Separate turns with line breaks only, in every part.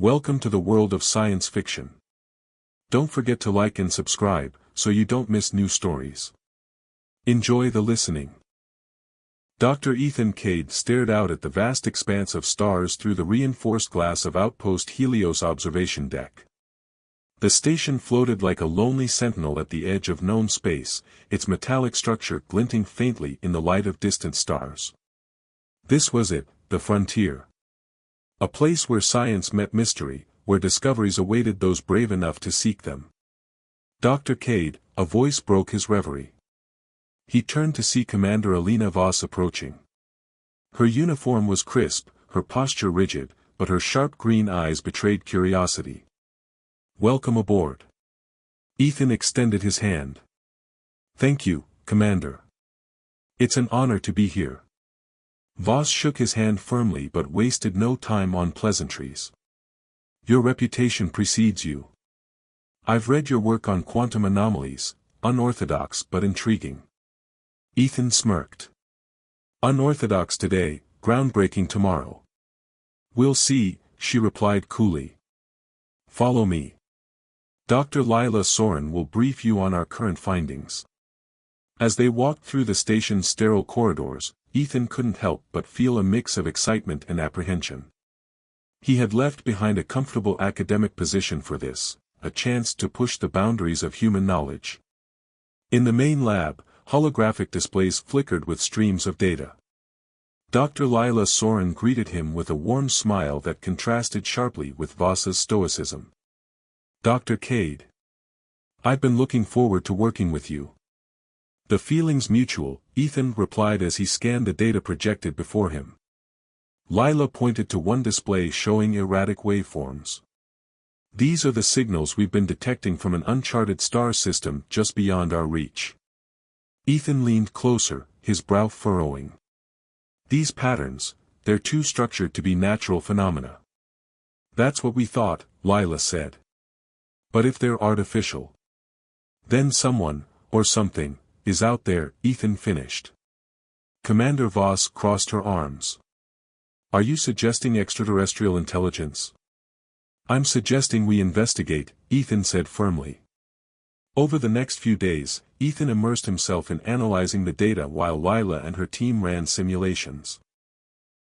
Welcome to the world of science fiction. Don't forget to like and subscribe, so you don't miss new stories. Enjoy the listening. Dr. Ethan Cade stared out at the vast expanse of stars through the reinforced glass of Outpost Helios observation deck. The station floated like a lonely sentinel at the edge of known space, its metallic structure glinting faintly in the light of distant stars. This was it, the frontier. A place where science met mystery, where discoveries awaited those brave enough to seek them. Dr. Cade, a voice broke his reverie. He turned to see Commander Alina Voss approaching. Her uniform was crisp, her posture rigid, but her sharp green eyes betrayed curiosity. "Welcome aboard." Ethan extended his hand. "Thank you, Commander. It's an honor to be here." Voss shook his hand firmly but wasted no time on pleasantries. "Your reputation precedes you. I've read your work on quantum anomalies, unorthodox but intriguing." Ethan smirked. "Unorthodox today, groundbreaking tomorrow." "We'll see," she replied coolly. "Follow me. Dr. Lila Soren will brief you on our current findings." As they walked through the station's sterile corridors, Ethan couldn't help but feel a mix of excitement and apprehension. He had left behind a comfortable academic position for this, a chance to push the boundaries of human knowledge. In the main lab, holographic displays flickered with streams of data. Dr. Lila Soren greeted him with a warm smile that contrasted sharply with Voss's stoicism. "Dr. Cade. I've been looking forward to working with you." "The feeling's mutual," Ethan replied as he scanned the data projected before him. Lila pointed to one display showing erratic waveforms. "These are the signals we've been detecting from an uncharted star system just beyond our reach." Ethan leaned closer, his brow furrowing. "These patterns, they're too structured to be natural phenomena." "That's what we thought," Lila said. "But if they're artificial, then someone, or something, is out there," Ethan finished. Commander Voss crossed her arms. "Are you suggesting extraterrestrial intelligence?" "I'm suggesting we investigate," Ethan said firmly. Over the next few days, Ethan immersed himself in analyzing the data while Lila and her team ran simulations.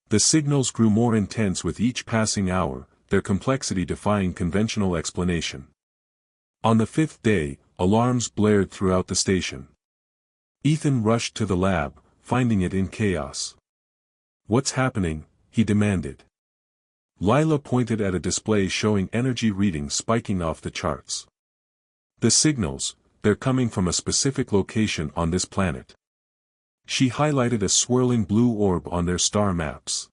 The signals grew more intense with each passing hour, their complexity defying conventional explanation. On the fifth day, alarms blared throughout the station. Ethan rushed to the lab, finding it in chaos. "What's happening?" he demanded. Lila pointed at a display showing energy readings spiking off the charts. "The signals, they're coming from a specific location on this planet." She highlighted a swirling blue orb on their star maps.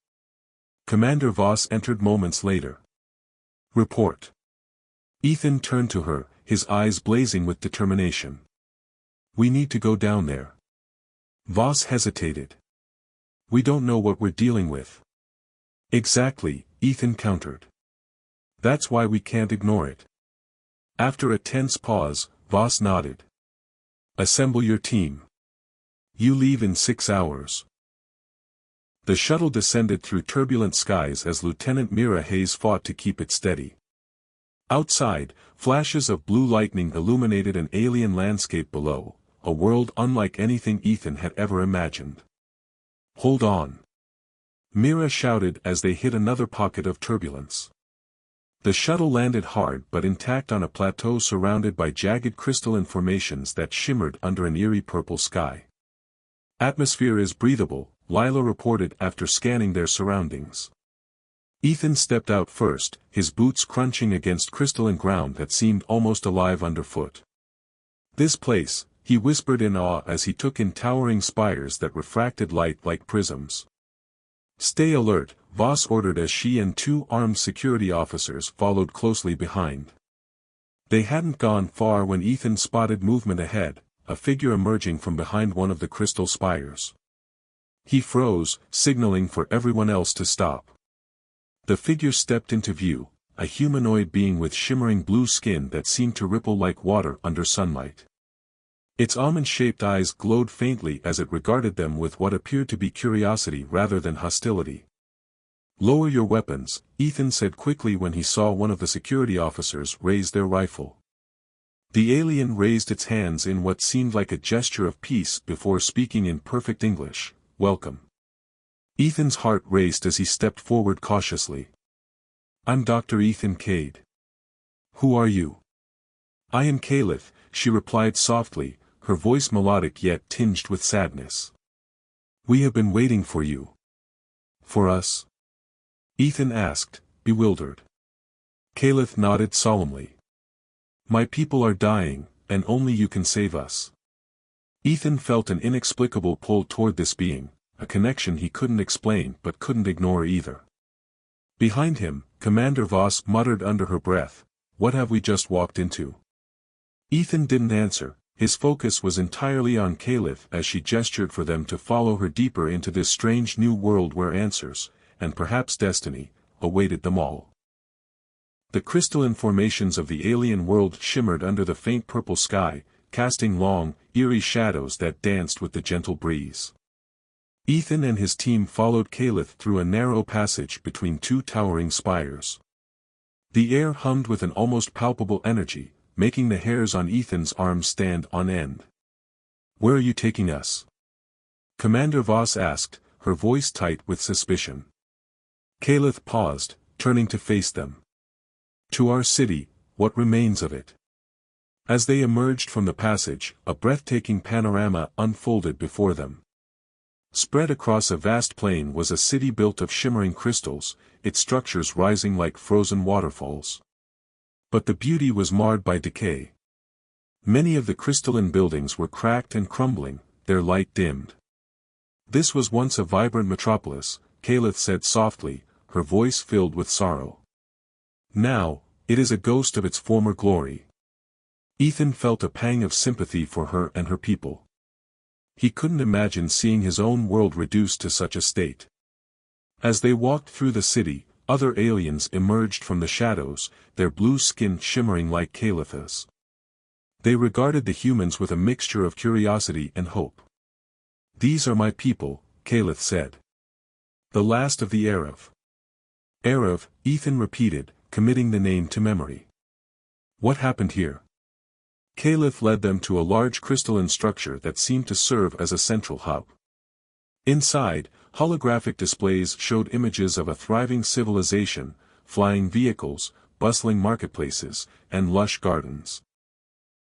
Commander Voss entered moments later. "Report." Ethan turned to her, his eyes blazing with determination. "We need to go down there." Voss hesitated. "We don't know what we're dealing with." "Exactly," Ethan countered. "That's why we can't ignore it." After a tense pause, Voss nodded. "Assemble your team. You leave in 6 hours." The shuttle descended through turbulent skies as Lieutenant Mira Hayes fought to keep it steady. Outside, flashes of blue lightning illuminated an alien landscape below, a world unlike anything Ethan had ever imagined. "Hold on!" Mira shouted as they hit another pocket of turbulence. The shuttle landed hard but intact on a plateau surrounded by jagged crystalline formations that shimmered under an eerie purple sky. "Atmosphere is breathable," Lila reported after scanning their surroundings. Ethan stepped out first, his boots crunching against crystalline ground that seemed almost alive underfoot. "This place," he whispered in awe as he took in towering spires that refracted light like prisms. "Stay alert," Voss ordered as she and 2 armed security officers followed closely behind. They hadn't gone far when Ethan spotted movement ahead, a figure emerging from behind one of the crystal spires. He froze, signaling for everyone else to stop. The figure stepped into view, a humanoid being with shimmering blue skin that seemed to ripple like water under sunlight. Its almond-shaped eyes glowed faintly as it regarded them with what appeared to be curiosity rather than hostility. Lower your weapons, Ethan said quickly when he saw one of the security officers raise their rifle. The alien raised its hands in what seemed like a gesture of peace before speaking in perfect English, "Welcome." Ethan's heart raced as he stepped forward cautiously. "I'm Dr. Ethan Cade." "Who are you?" "I am Caliph," she replied softly, her voice melodic yet tinged with sadness. "We have been waiting for you." "For us?" Ethan asked, bewildered. Caliph nodded solemnly. "My people are dying, and only you can save us." Ethan felt an inexplicable pull toward this being, a connection he couldn't explain but couldn't ignore either. Behind him, Commander Voss muttered under her breath, "What have we just walked into?" Ethan didn't answer, his focus was entirely on Caliph as she gestured for them to follow her deeper into this strange new world where answers, and perhaps destiny, awaited them all. The crystalline formations of the alien world shimmered under the faint purple sky, casting long, eerie shadows that danced with the gentle breeze. Ethan and his team followed Caliph through a narrow passage between two towering spires. The air hummed with an almost palpable energy, making the hairs on Ethan's arms stand on end. "Where are you taking us?" Commander Voss asked, her voice tight with suspicion. Caliph paused, turning to face them. "To our city, what remains of it." As they emerged from the passage, a breathtaking panorama unfolded before them. Spread across a vast plain was a city built of shimmering crystals, its structures rising like frozen waterfalls. But the beauty was marred by decay. Many of the crystalline buildings were cracked and crumbling, their light dimmed. "This was once a vibrant metropolis," Caliph said softly, her voice filled with sorrow. "Now, it is a ghost of its former glory." Ethan felt a pang of sympathy for her and her people. He couldn't imagine seeing his own world reduced to such a state. As they walked through the city, other aliens emerged from the shadows, their blue skin shimmering like Caliph's. They regarded the humans with a mixture of curiosity and hope. "These are my people," Caliph said. "The last of the Arav." "Arav," Ethan repeated, committing the name to memory. "What happened here?" Caliph led them to a large crystalline structure that seemed to serve as a central hub. Inside, holographic displays showed images of a thriving civilization, flying vehicles, bustling marketplaces, and lush gardens.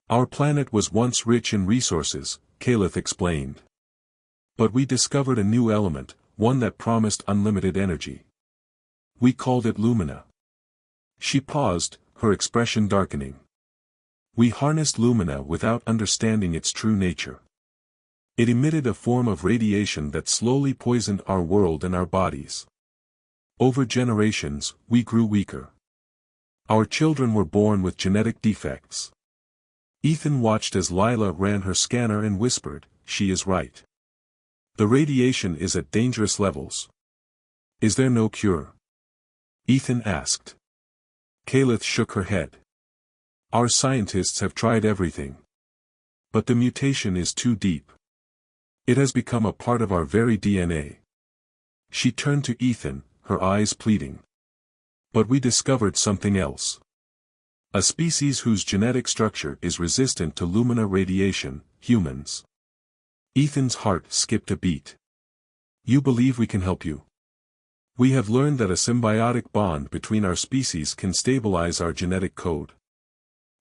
"Our planet was once rich in resources," Caliph explained. "But we discovered a new element, one that promised unlimited energy. We called it Lumina." She paused, her expression darkening. "We harnessed Lumina without understanding its true nature. It emitted a form of radiation that slowly poisoned our world and our bodies. Over generations, we grew weaker. Our children were born with genetic defects." Ethan watched as Lila ran her scanner and whispered, "She is right. The radiation is at dangerous levels. Is there no cure?" Ethan asked. Caliph shook her head. "Our scientists have tried everything. But the mutation is too deep. It has become a part of our very DNA." She turned to Ethan, her eyes pleading. "But we discovered something else. A species whose genetic structure is resistant to Lumina radiation, humans." Ethan's heart skipped a beat. "You believe we can help you?" "We have learned that a symbiotic bond between our species can stabilize our genetic code.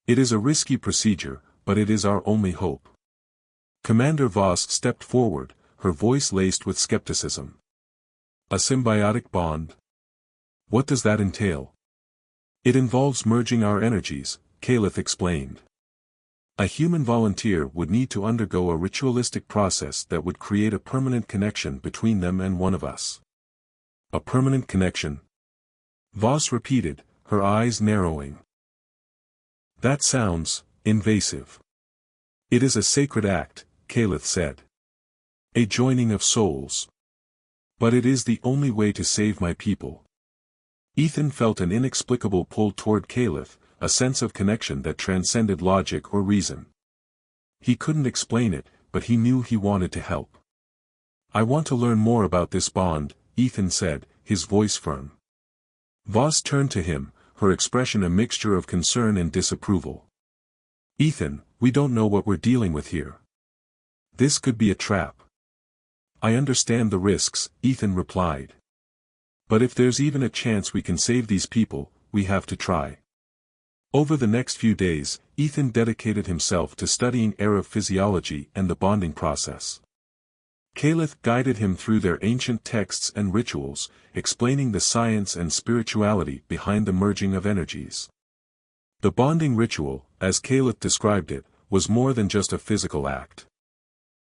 It is a risky procedure, but it is our only hope." Commander Voss stepped forward, her voice laced with skepticism. "A symbiotic bond? What does that entail?" "It involves merging our energies," Caliph explained. "A human volunteer would need to undergo a ritualistic process that would create a permanent connection between them and one of us." "A permanent connection?" Voss repeated, her eyes narrowing. "That sounds invasive." "It is a sacred act," Caliph said. "A joining of souls. But it is the only way to save my people." Ethan felt an inexplicable pull toward Caliph, a sense of connection that transcended logic or reason. He couldn't explain it, but he knew he wanted to help. "I want to learn more about this bond," Ethan said, his voice firm. Voss turned to him, her expression a mixture of concern and disapproval. "Ethan, we don't know what we're dealing with here. This could be a trap." "I understand the risks," Ethan replied. "But if there's even a chance we can save these people, we have to try." Over the next few days, Ethan dedicated himself to studying Arab physiology and the bonding process. Caliph guided him through their ancient texts and rituals, explaining the science and spirituality behind the merging of energies. The bonding ritual, as Caliph described it, was more than just a physical act.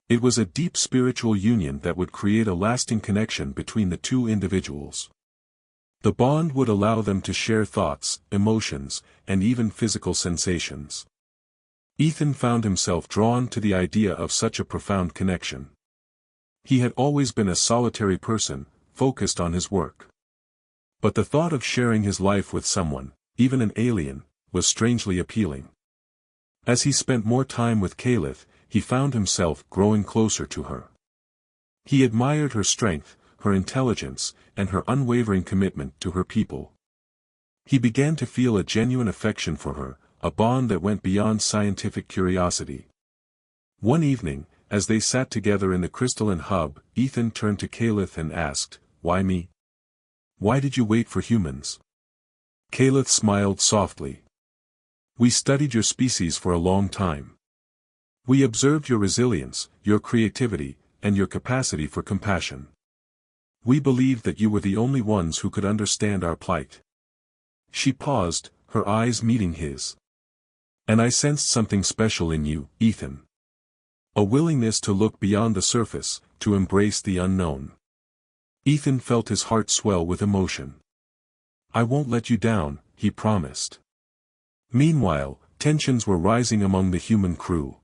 It was a deep spiritual union that would create a lasting connection between the two individuals. The bond would allow them to share thoughts, emotions, and even physical sensations. Ethan found himself drawn to the idea of such a profound connection. He had always been a solitary person, focused on his work. But the thought of sharing his life with someone, even an alien, was strangely appealing. As he spent more time with Caliph, he found himself growing closer to her. He admired her strength, her intelligence, and her unwavering commitment to her people. He began to feel a genuine affection for her, a bond that went beyond scientific curiosity. One evening, as they sat together in the crystalline hub, Ethan turned to Caliph and asked, "Why me? Why did you wait for humans?" Caliph smiled softly. "We studied your species for a long time. We observed your resilience, your creativity, and your capacity for compassion. We believed that you were the only ones who could understand our plight." She paused, her eyes meeting his. "And I sensed something special in you, Ethan. A willingness to look beyond the surface, to embrace the unknown." Ethan felt his heart swell with emotion. "I won't let you down," he promised. Meanwhile, tensions were rising among the human crew.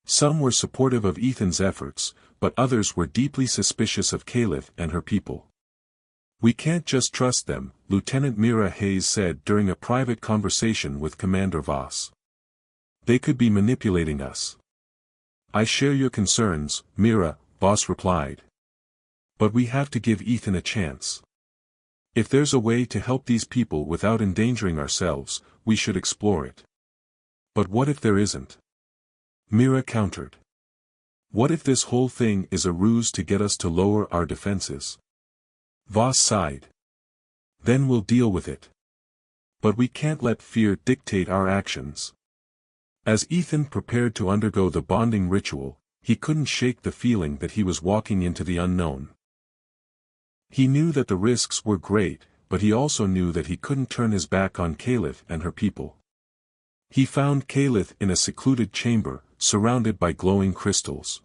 Some were supportive of Ethan's efforts, but others were deeply suspicious of Caliph and her people. "We can't just trust them," Lieutenant Mira Hayes said during a private conversation with Commander Voss. "They could be manipulating us." "I share your concerns, Mira," Voss replied. "But we have to give Ethan a chance. If there's a way to help these people without endangering ourselves, we should explore it." "But what if there isn't?" Mira countered. "What if this whole thing is a ruse to get us to lower our defenses?" Voss sighed. "Then we'll deal with it. But we can't let fear dictate our actions." As Ethan prepared to undergo the bonding ritual, he couldn't shake the feeling that he was walking into the unknown. He knew that the risks were great, but he also knew that he couldn't turn his back on Caliph and her people. He found Caliph in a secluded chamber, surrounded by glowing crystals.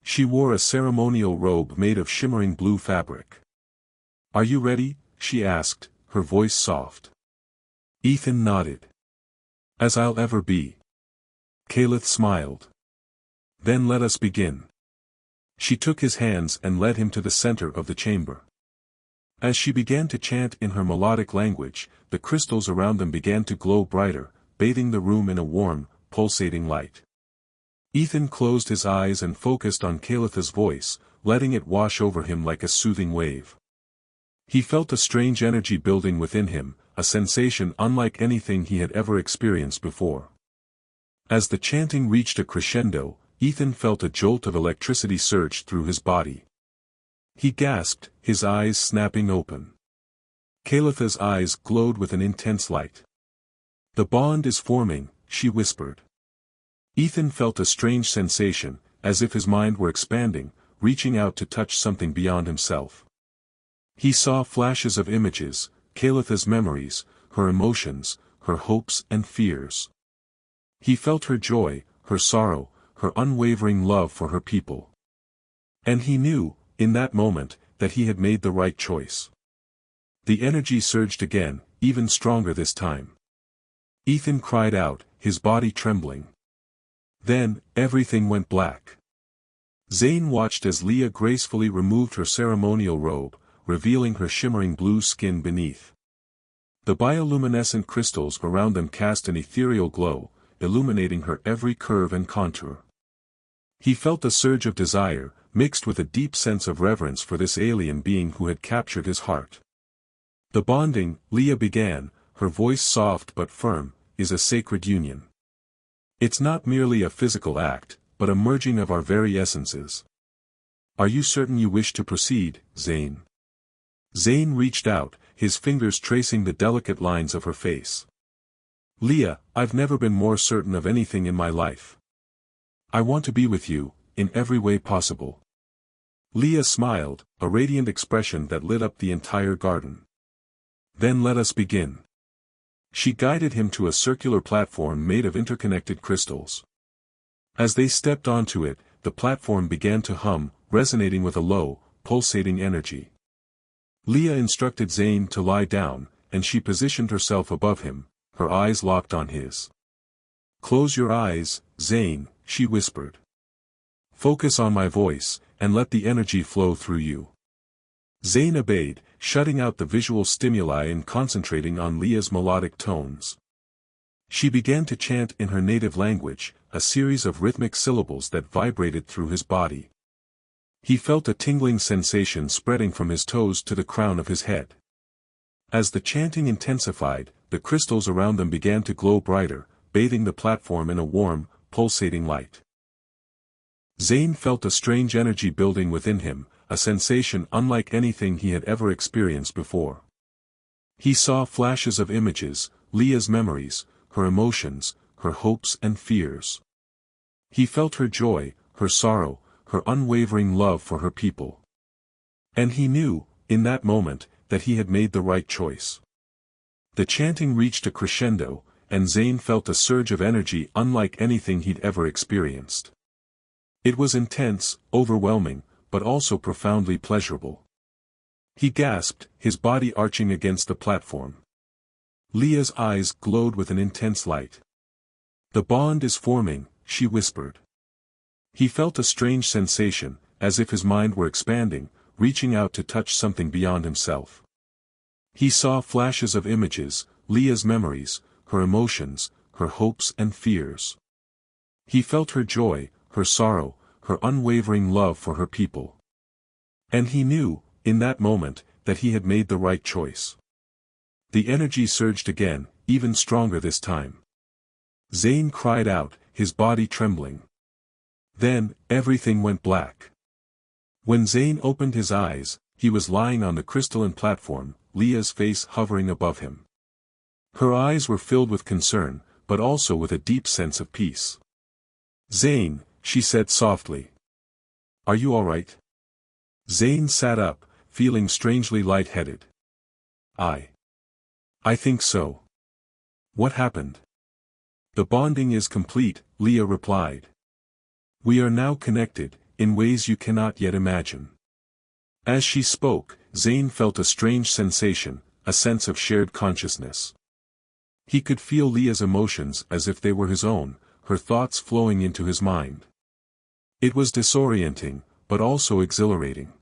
She wore a ceremonial robe made of shimmering blue fabric. "Are you ready?" she asked, her voice soft. Ethan nodded. "As I'll ever be." Caliph smiled. "Then let us begin." She took his hands and led him to the center of the chamber. As she began to chant in her melodic language, the crystals around them began to glow brighter, bathing the room in a warm, pulsating light. Ethan closed his eyes and focused on Caliph's voice, letting it wash over him like a soothing wave. He felt a strange energy building within him, a sensation unlike anything he had ever experienced before. As the chanting reached a crescendo, Ethan felt a jolt of electricity surge through his body. He gasped, his eyes snapping open. Caliph's eyes glowed with an intense light. "The bond is forming," she whispered. Ethan felt a strange sensation, as if his mind were expanding, reaching out to touch something beyond himself. He saw flashes of images, Caliph's memories, her emotions, her hopes and fears. He felt her joy, her sorrow, her unwavering love for her people. And he knew, in that moment, that he had made the right choice. The energy surged again, even stronger this time. Ethan cried out, his body trembling. Then, everything went black. Zane watched as Leah gracefully removed her ceremonial robe, revealing her shimmering blue skin beneath. The bioluminescent crystals around them cast an ethereal glow, illuminating her every curve and contour. He felt a surge of desire, mixed with a deep sense of reverence for this alien being who had captured his heart. The bonding, Leah began, her voice soft but firm, is a sacred union. It's not merely a physical act, but a merging of our very essences. Are you certain you wish to proceed, Zane? Zane reached out, his fingers tracing the delicate lines of her face. Leah, I've never been more certain of anything in my life. I want to be with you, in every way possible. Leah smiled, a radiant expression that lit up the entire garden. Then let us begin. She guided him to a circular platform made of interconnected crystals. As they stepped onto it, the platform began to hum, resonating with a low, pulsating energy. Leah instructed Zane to lie down, and she positioned herself above him, her eyes locked on his. Close your eyes, Zane, she whispered. Focus on my voice, and let the energy flow through you. Zane obeyed, shutting out the visual stimuli and concentrating on Leah's melodic tones. She began to chant in her native language, a series of rhythmic syllables that vibrated through his body. He felt a tingling sensation spreading from his toes to the crown of his head. As the chanting intensified, the crystals around them began to glow brighter, bathing the platform in a warm, pulsating light. Zane felt a strange energy building within him, a sensation unlike anything he had ever experienced before. He saw flashes of images, Leah's memories, her emotions, her hopes and fears. He felt her joy, her sorrow, her unwavering love for her people. And he knew, in that moment, that he had made the right choice. The chanting reached a crescendo, and Zane felt a surge of energy unlike anything he'd ever experienced. It was intense, overwhelming, but also profoundly pleasurable. He gasped, his body arching against the platform. Leah's eyes glowed with an intense light. The bond is forming, she whispered. He felt a strange sensation, as if his mind were expanding, reaching out to touch something beyond himself. He saw flashes of images, Leah's memories, her emotions, her hopes and fears. He felt her joy, her sorrow, her unwavering love for her people. And he knew, in that moment, that he had made the right choice. The energy surged again, even stronger this time. Zane cried out, his body trembling. Then, everything went black. When Zane opened his eyes, he was lying on the crystalline platform, Leah's face hovering above him. Her eyes were filled with concern, but also with a deep sense of peace. Zane, she said softly. Are you all right? Zane sat up, feeling strangely lightheaded. I think so. What happened? The bonding is complete, Leah replied. We are now connected, in ways you cannot yet imagine. As she spoke, Zane felt a strange sensation, a sense of shared consciousness. He could feel Leah's emotions as if they were his own, her thoughts flowing into his mind. It was disorienting, but also exhilarating.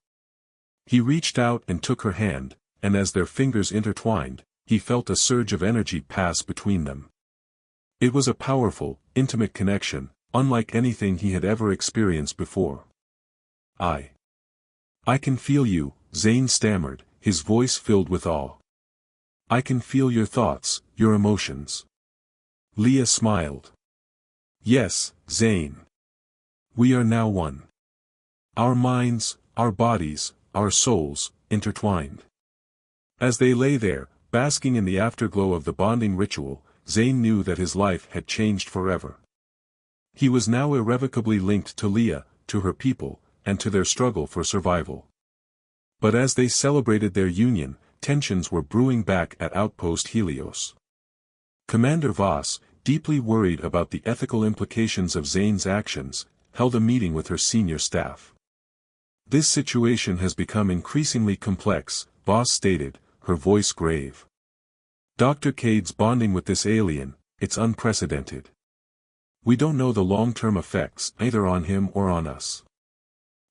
He reached out and took her hand, and as their fingers intertwined, he felt a surge of energy pass between them. It was a powerful, intimate connection, unlike anything he had ever experienced before. I can feel you, Zane stammered, his voice filled with awe. I can feel your thoughts, your emotions. Leah smiled. Yes, Zane. We are now one. Our minds, our bodies, our souls, intertwined. As they lay there, basking in the afterglow of the bonding ritual, Zane knew that his life had changed forever. He was now irrevocably linked to Leah, to her people, and to their struggle for survival. But as they celebrated their union, tensions were brewing back at Outpost Helios. Commander Voss, deeply worried about the ethical implications of Zane's actions, held a meeting with her senior staff. This situation has become increasingly complex, Voss stated, her voice grave. Dr. Cade's bonding with this alien, it's unprecedented. We don't know the long-term effects either on him or on us.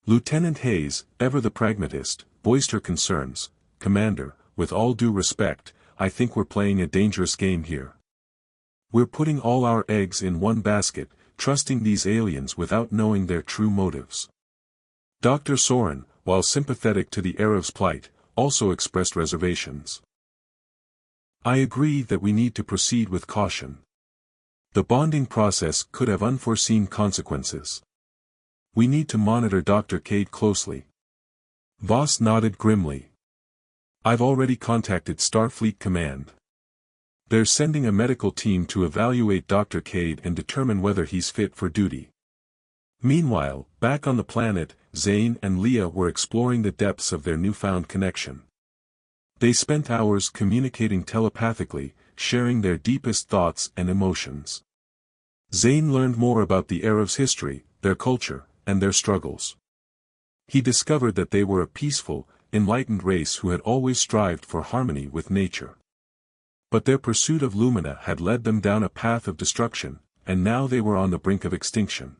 Lieutenant Hayes, ever the pragmatist, voiced her concerns. Commander, with all due respect, I think we're playing a dangerous game here. We're putting all our eggs in one basket, trusting these aliens without knowing their true motives. Dr. Soren, while sympathetic to the Arabs' plight, also expressed reservations. I agree that we need to proceed with caution. The bonding process could have unforeseen consequences. We need to monitor Dr. Cade closely. Voss nodded grimly. I've already contacted Starfleet Command. They're sending a medical team to evaluate Dr. Cade and determine whether he's fit for duty. Meanwhile, back on the planet, Zane and Leah were exploring the depths of their newfound connection. They spent hours communicating telepathically, sharing their deepest thoughts and emotions. Zane learned more about the Arabs' history, their culture, and their struggles. He discovered that they were a peaceful, enlightened race who had always strived for harmony with nature. But their pursuit of Lumina had led them down a path of destruction, and now they were on the brink of extinction.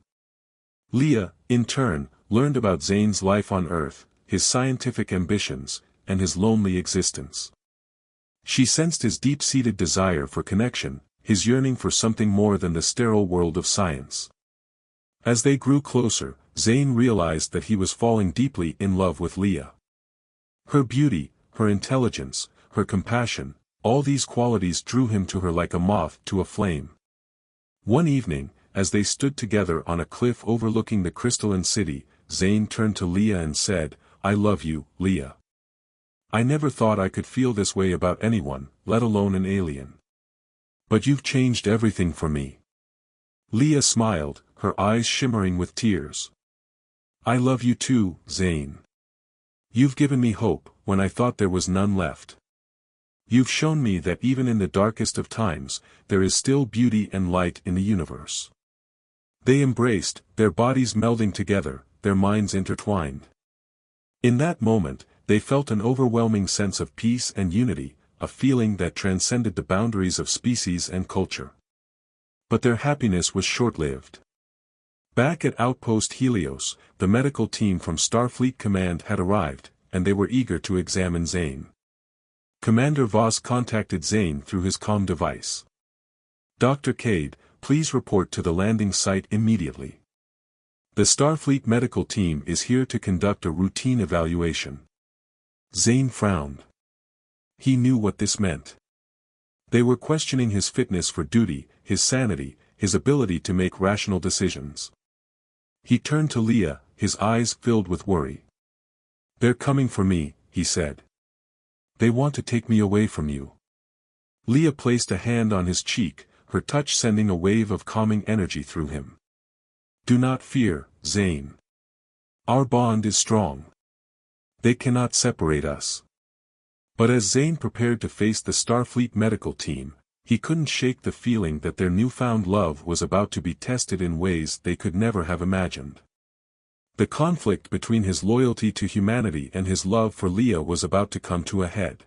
Leah, in turn, learned about Zane's life on Earth, his scientific ambitions, and his lonely existence. She sensed his deep-seated desire for connection, his yearning for something more than the sterile world of science. As they grew closer, Zane realized that he was falling deeply in love with Leah. Her beauty, her intelligence, her compassion, all these qualities drew him to her like a moth to a flame. One evening, as they stood together on a cliff overlooking the crystalline city, Zane turned to Leah and said, "I love you, Leah. I never thought I could feel this way about anyone, let alone an alien. But you've changed everything for me." Leah smiled, her eyes shimmering with tears. "I love you too, Zane. You've given me hope, when I thought there was none left. You've shown me that even in the darkest of times, there is still beauty and light in the universe." They embraced, their bodies melding together, their minds intertwined. In that moment, they felt an overwhelming sense of peace and unity, a feeling that transcended the boundaries of species and culture. But their happiness was short-lived. Back at Outpost Helios, the medical team from Starfleet Command had arrived, and they were eager to examine Zane. Commander Voss contacted Zane through his comm device. "Dr. Cade, please report to the landing site immediately. The Starfleet medical team is here to conduct a routine evaluation." Zane frowned. He knew what this meant. They were questioning his fitness for duty, his sanity, his ability to make rational decisions. He turned to Leah, his eyes filled with worry. "They're coming for me," he said. "They want to take me away from you." Leah placed a hand on his cheek, her touch sending a wave of calming energy through him. "Do not fear, Zane. Our bond is strong. They cannot separate us." But as Zane prepared to face the Starfleet medical team, he couldn't shake the feeling that their newfound love was about to be tested in ways they could never have imagined. The conflict between his loyalty to humanity and his love for Leah was about to come to a head.